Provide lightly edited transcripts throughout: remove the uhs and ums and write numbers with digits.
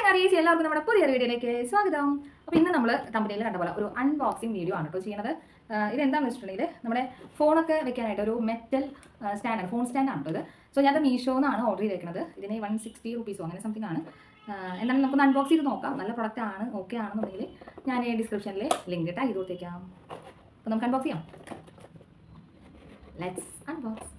അറിയിച്ച് എല്ലാവർക്കും നമ്മുടെ പുതിയൊരു വീഡിയോയിലേക്ക് സ്വാഗതം. അപ്പോൾ ഇന്ന് നമ്മൾ കമ്പനിയിൽ കണ്ട പോലെ ഒരു അൺബോക്സിംഗ് വീഡിയോ ആണ് കേട്ടോ ചെയ്യുന്നത്. ഇതെന്താണെന്ന് വെച്ചിട്ടുണ്ടെങ്കിൽ നമ്മുടെ ഫോണൊക്കെ വെക്കാനായിട്ട് ഒരു മെറ്റൽ സ്റ്റാൻഡാണ്, ഫോൺ സ്റ്റാൻഡാണ് കേട്ടോ ഇത്. സോ ഞാനത് മീഷോന്നാണ് ഓർഡർ ചെയ്തേക്കുന്നത്. ഇതിന് 160 റുപ്പീസോ അങ്ങനെ സംതിങ് ആണ്. എന്തായാലും നമുക്കൊന്ന് അൺബോക്സ് ചെയ്ത് നോക്കാം. നല്ല പ്രൊഡക്റ്റ് ആണ്, ഓക്കെ ആണെന്നുണ്ടെങ്കിൽ ഞാൻ ഡിസ്ക്രിപ്ഷനിൽ ലിങ്ക് ഇട്ടാൽ ഇത് കൊടുത്തേക്കാം. അപ്പോൾ നമുക്ക് അൺബോക്സ് ചെയ്യാം. Let's unbox.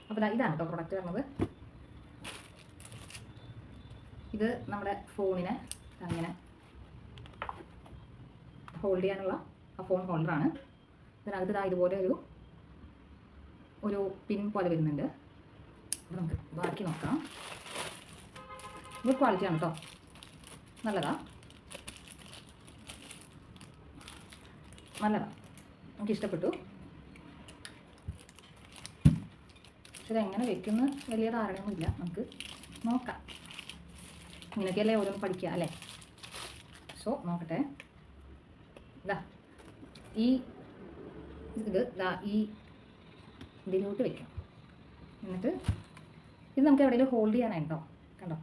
അപ്പോൾ ഇതാണ് കേട്ടോ പ്രൊഡക്റ്റ് വരുന്നത്. ഇത് നമ്മുടെ ഫോണിനെ അങ്ങനെ ഹോൾഡ് ചെയ്യാനുള്ള ഫോൺ ഹോൾഡറാണ്. ഇതിനകത്ത് ഇതുപോലെ ഒരു പിൻ പോലെ വരുന്നുണ്ട്. അപ്പോൾ നമുക്ക് ബാക്കി നോക്കാം. ഗുഡ് ക്വാളിറ്റിയാണ് കേട്ടോ, നല്ലതാ. എനിക്ക് ഇഷ്ടപ്പെട്ടു. പക്ഷെ ഇതെങ്ങനെ വെക്കുന്ന വലിയ ധാരണയൊന്നുമില്ല. നമുക്ക് നോക്കാം. ഇങ്ങനെയൊക്കെയല്ലേ ഓരോന്ന് പഠിക്കുക അല്ലേ? സോ നോക്കട്ടെ. ഇതിലോട്ട് വെക്കാം. എന്നിട്ട് ഇത് നമുക്ക് എവിടെയെങ്കിലും ഹോൾഡ് ചെയ്യാനായിട്ടോ, കണ്ടോ,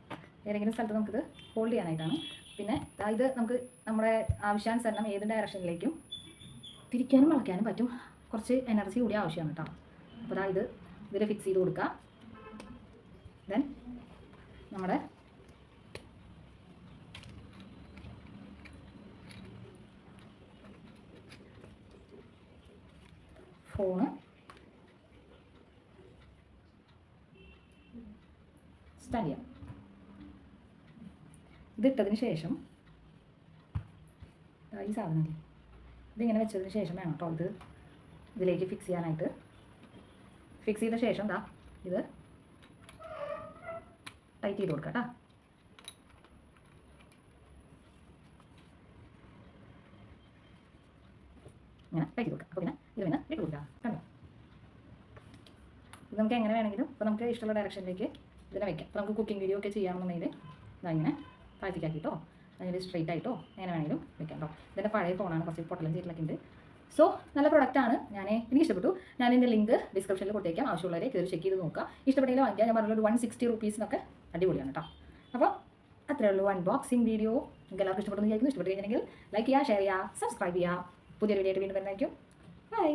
ഏതെങ്കിലും സ്ഥലത്ത് നമുക്കിത് ഹോൾഡ് ചെയ്യാനായിട്ടാണ്. പിന്നെ ഇത് നമുക്ക് നമ്മുടെ ആവശ്യാനുസരണം ഏത് ഡയറക്ഷനിലേക്കും തിരിക്കാനും വളയ്ക്കാനും പറ്റും. കുറച്ച് എനർജി കൂടി ആവശ്യമാണ് കേട്ടോ. അപ്പോൾ ഇതിൽ ഫിക്സ് ചെയ്ത് കൊടുക്കാം. ദെൻ നമ്മുടെ ഫോണ് സ്റ്റാൻഡ് ചെയ്യാം. ഇതിട്ടതിന് ശേഷം ഈ സാധനം ഇതിങ്ങനെ വെച്ചതിന് ശേഷം വേണം കേട്ടോ ഇതിലേക്ക് ഫിക്സ് ചെയ്യാനായിട്ട്. ഫിക്സ് ചെയ്ത ശേഷം ഇത് ടൈറ്റ് ചെയ്ത് കൊടുക്കാം കേട്ടോ. ഇങ്ങനെ ടൈറ്റ് ചെയ്ത് കൊടുക്കാം. അപ്പോൾ പിന്നെ ഇത് ഇട്ട് കൊടുക്കാം. കണ്ടോ, ഇത് നമുക്ക് എങ്ങനെ വേണമെങ്കിലും ഇപ്പോൾ നമുക്ക് ഇഷ്ടമുള്ള ഡയറക്ഷനിലേക്ക് ഇതിനെ വയ്ക്കാം. അപ്പോൾ നമുക്ക് കുക്കിംഗ് വീഡിയോ ഒക്കെ ചെയ്യാമെന്നുണ്ടെങ്കിൽ ഇങ്ങനെ താഴ്ത്തിക്കാക്കിയിട്ടോ അല്ലെങ്കിൽ സ്ട്രെയിറ്റ് ആയിട്ടോ എങ്ങനെ വേണമെങ്കിലും വെക്കാം കേട്ടോ. ഇതിൻ്റെ പഴയ ഫോണാണ്, കുറച്ച് പൊട്ടലും ചീറ്റിലൊക്കെ ഉണ്ട്. സോ നല്ല പ്രൊഡക്റ്റാണ്. എനിക്ക് ഇഷ്ടപ്പെട്ടു. ഞാൻ ഇതിൻ്റെ ലിങ്ക് ഡിസ്ക്രിപ്ഷനിൽ കൊടുത്തേക്കാം. ആവശ്യമുള്ളവരെ കയറി ചെക്ക് ചെയ്ത് നോക്കുക. ഇഷ്ടപ്പെട്ടെങ്കിൽ വാങ്ങിക്കാം. ഞാൻ പറഞ്ഞൊരു 160 റുപ്പീസിനൊക്കെ അടിപൊളിയാണ് കേട്ടോ. അപ്പോൾ അത്രയേ ഉള്ളൂ അൺബോക്സിംഗ് വീഡിയോ. നിങ്ങൾക്ക് എല്ലാവർക്കും ഇഷ്ടപ്പെടുന്നു വിചാരിക്കുന്നു. ഇഷ്ടപ്പെട്ട് കഴിഞ്ഞെങ്കിൽ ലൈക്ക് ചെയ്യുക, ഷെയർ ചെയ്യുക, സബ്സ്ക്രൈബ് ചെയ്യുക. പുതിയൊരു വീഡിയോ ആയിട്ട് വീണ്ടും വരുന്നതായിരിക്കും. ബൈ.